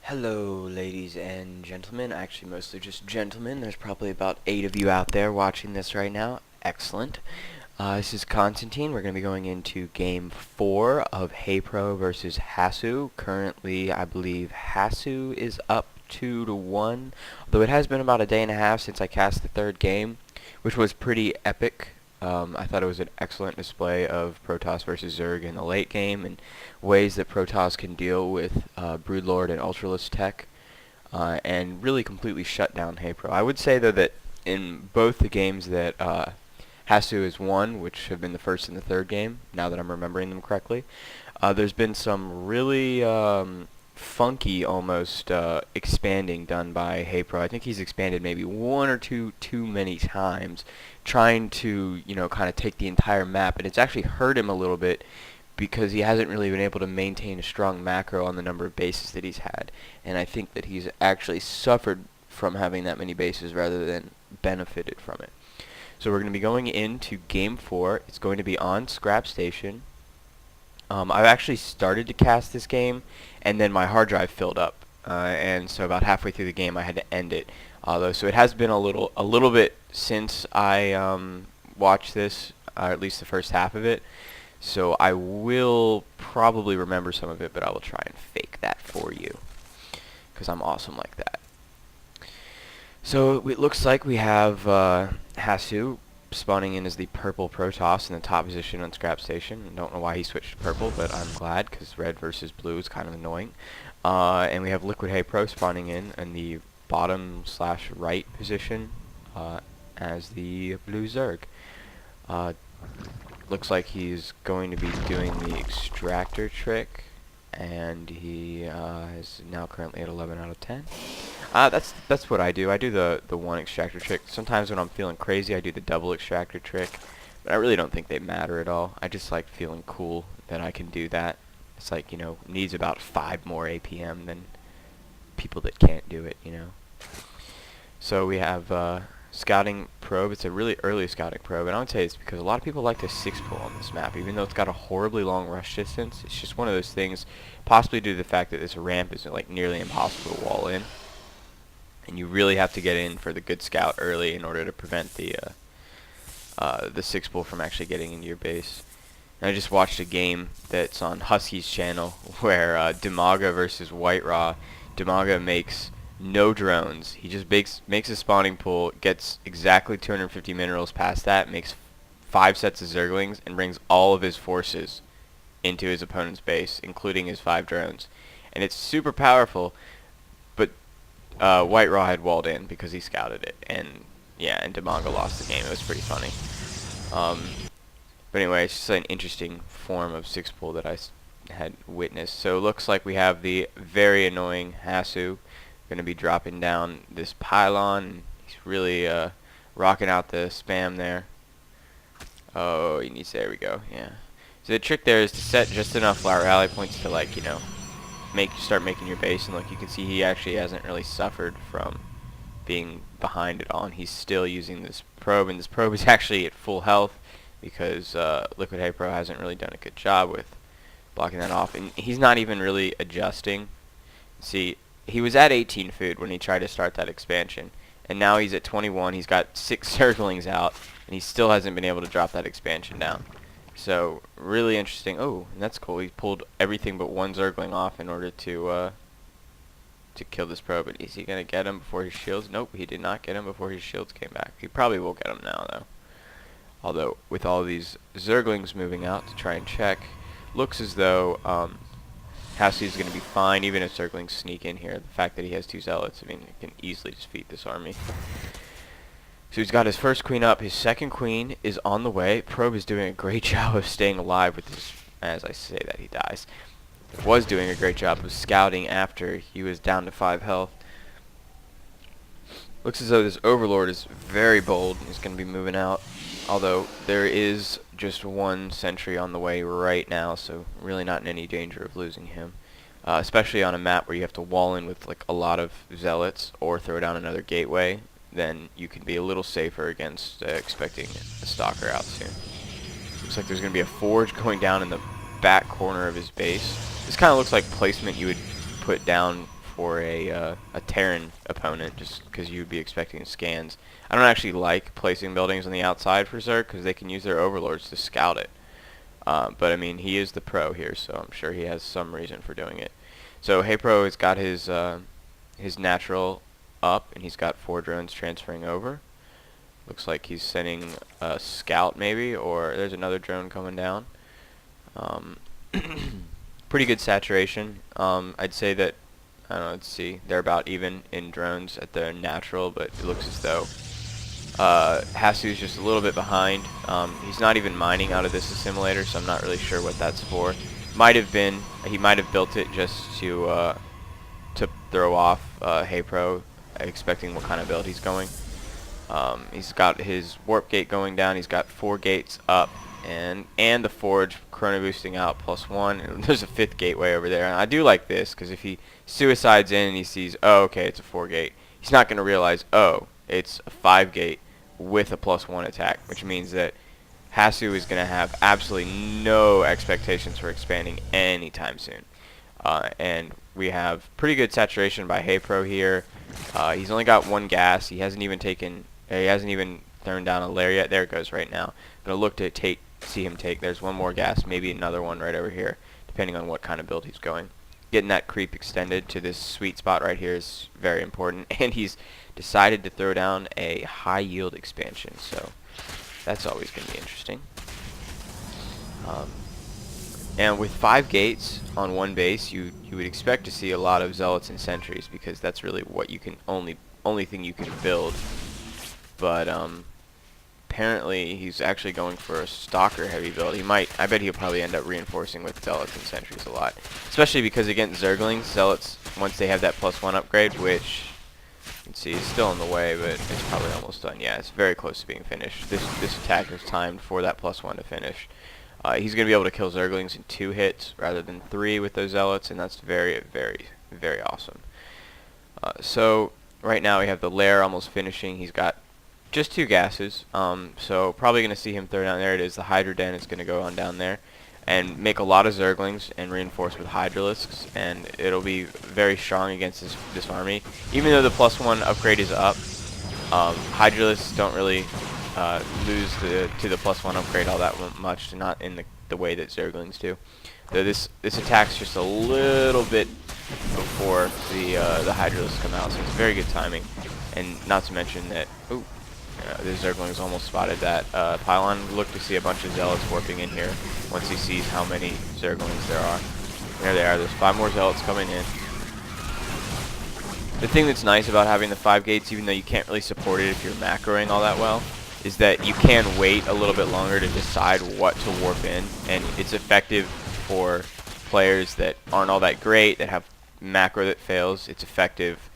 Hello, ladies and gentlemen. Actually, mostly just gentlemen. There's probably about 8 of you out there watching this right now. Excellent. This is Constantine. We're going to be going into Game 4 of Haypro versus Hasu. Currently, I believe Hasu is up 2-1. Although it has been about a day and a half since I cast the third game, which was pretty epic. I thought it was an excellent display of Protoss versus Zerg in the late game and ways that Protoss can deal with Broodlord and Ultralisk tech and really completely shut down Haypro. I would say though that in both the games that Hasu has won, which have been the first and the third game, now that I'm remembering them correctly, there's been some really funky almost expanding done by Haypro. I think he's expanded maybe one or two too many times, trying to, kind of take the entire map, and it's actually hurt him a little bit because he hasn't really been able to maintain a strong macro on the number of bases that he's had. And I think that he's actually suffered from having that many bases rather than benefited from it. So we're going to be going into Game 4. It's going to be on Scrap Station. I've actually started to cast this game, and then my hard drive filled up, and so about halfway through the game I had to end it. So it has been a little bit since I watched this, or at least the first half of it. So I will probably remember some of it, but I will try and fake that for you, because I'm awesome like that. So it looks like we have Hasu spawning in as the purple Protoss in the top position on Scrap Station. I don't know why he switched to purple, but I'm glad, because red versus blue is kind of annoying. And we have Liquid Haypro spawning in the bottom/right position as the blue Zerg. Looks like he's going to be doing the extractor trick, and he is now currently at 11 out of 10. That's what I do. I do the one extractor trick. Sometimes when I'm feeling crazy, I do the double extractor trick, but I really don't think they matter at all. I just like feeling cool that I can do that. It's like, needs about 5 more APM than people that can't do it, So we have scouting probe. It's a really early scouting probe, and I would say it's because a lot of people like to 6-pull on this map, even though it's got a horribly long rush distance. It's just one of those things, possibly due to the fact that this ramp is like nearly impossible to wall in, and you really have to get in for the good scout early in order to prevent the 6-pull from actually getting into your base. And I just watched a game that's on Husky's channel where Demaga versus White Raw. Demaga makes no drones. He just makes a spawning pool, gets exactly 250 minerals past that, makes 5 sets of Zerglings, and brings all of his forces into his opponent's base, including his 5 drones. And it's super powerful, but White Raw had walled in because he scouted it, and yeah, and Demaga lost the game. It was pretty funny. But anyway, it's just an interesting form of 6-pull that I had witnessed. So it looks like we have the very annoying Hasu going to be dropping down this pylon. He's really rocking out the spam there. Oh, he needs, there we go, yeah. So the trick there is to set just enough rally points to, like, start making your base, and look, you can see he actually hasn't really suffered from being behind it all, and he's still using this probe, and this probe is actually at full health because Liquid Haypro hasn't really done a good job with blocking that off, and he's not even really adjusting. See, he was at 18 food when he tried to start that expansion, and now he's at 21. He's got 6 Zerglings out, and he still hasn't been able to drop that expansion down. So, really interesting. Oh, and that's cool. He pulled everything but 1 Zergling off in order to kill this probe. And is he going to get him before his shields? Nope, he did not get him before his shields came back. He probably will get him now, though. Although, with all these Zerglings moving out to try and check, looks as though Hasu is going to be fine, even if Zerglings sneak in here. The fact that he has 2 Zealots, I mean, it can easily defeat this army. So he's got his first queen up. His second queen is on the way. Probe is doing a great job of staying alive with this, as I say that he dies. Was doing a great job of scouting after he was down to 5 health. Looks as though this Overlord is very bold. He's going to be moving out. Although there is just 1 sentry on the way right now, so really not in any danger of losing him. Especially on a map where you have to wall in with like a lot of Zealots or throw down another gateway, then you can be a little safer against expecting a Stalker out soon. Looks like there's going to be a Forge going down in the back corner of his base. This kind of looks like placement you would put down for a Terran opponent, just because you'd be expecting scans. I don't actually like placing buildings on the outside for Zerg, because they can use their overlords to scout it. But I mean, he is the pro here, so I'm sure he has some reason for doing it. So Haypro has got his natural up, and he's got 4 drones transferring over. Looks like he's sending a scout maybe, or there's another drone coming down. Pretty good saturation. I'd say that, I don't know, let's see, they're about even in drones at their natural, but it looks as though Hasu's just a little bit behind. He's not even mining out of this assimilator, so I'm not really sure what that's for. Might have been, he might have built it just to throw off Haypro, expecting what kind of build he's going. He's got his warp gate going down. He's got 4 gates up, and the forge chrono boosting out +1. And there's a 5th gateway over there. And I do like this, because if he suicides in and he sees, oh, okay, it's a 4 gate, he's not going to realize, oh, it's a 5 gate with a +1 attack, which means that Hasu is going to have absolutely no expectations for expanding anytime soon. And we have pretty good saturation by Haypro here. He's only got 1 gas. He hasn't even thrown down a lair yet. There it goes right now. I'm going to look to see him take. There's 1 more gas, maybe another one right over here, depending on what kind of build he's going. Getting that creep extended to this sweet spot right here is very important. And he's decided to throw down a high yield expansion, so that's always going to be interesting. And with 5 gates on 1 base, you would expect to see a lot of zealots and sentries, because that's really what you can only thing you can build. But apparently he's actually going for a stalker heavy build. I bet he'll probably end up reinforcing with zealots and sentries a lot, especially because against Zerglings, zealots, once they have that +1 upgrade, which you can see is still in the way, but it's probably almost done. Yeah, it's very close to being finished. This attack is timed for that +1 to finish. He's going to be able to kill Zerglings in 2 hits rather than 3 with those zealots, and that's very, very, very awesome. So right now we have the lair almost finishing. He's got just 2 gases, so probably going to see him throw down. There it is. The Hydra Den is going to go on down there and make a lot of Zerglings and reinforce with Hydralisks, and it'll be very strong against this army. Even though the +1 upgrade is up, Hydralisks don't really lose to the +1 upgrade all that much, not in the way that Zerglings do. So this attack's just a little bit before the Hydralisks come out, so it's very good timing. And not to mention that, ooh, the Zerglings almost spotted that pylon. Look to see a bunch of zealots warping in here once he sees how many Zerglings there are. There they are. There's 5 more zealots coming in. The thing that's nice about having the 5 gates, even though you can't really support it if you're macroing all that well, is that you can wait a little bit longer to decide what to warp in, and it's effective for players that aren't all that great, that have macro that fails. It's effective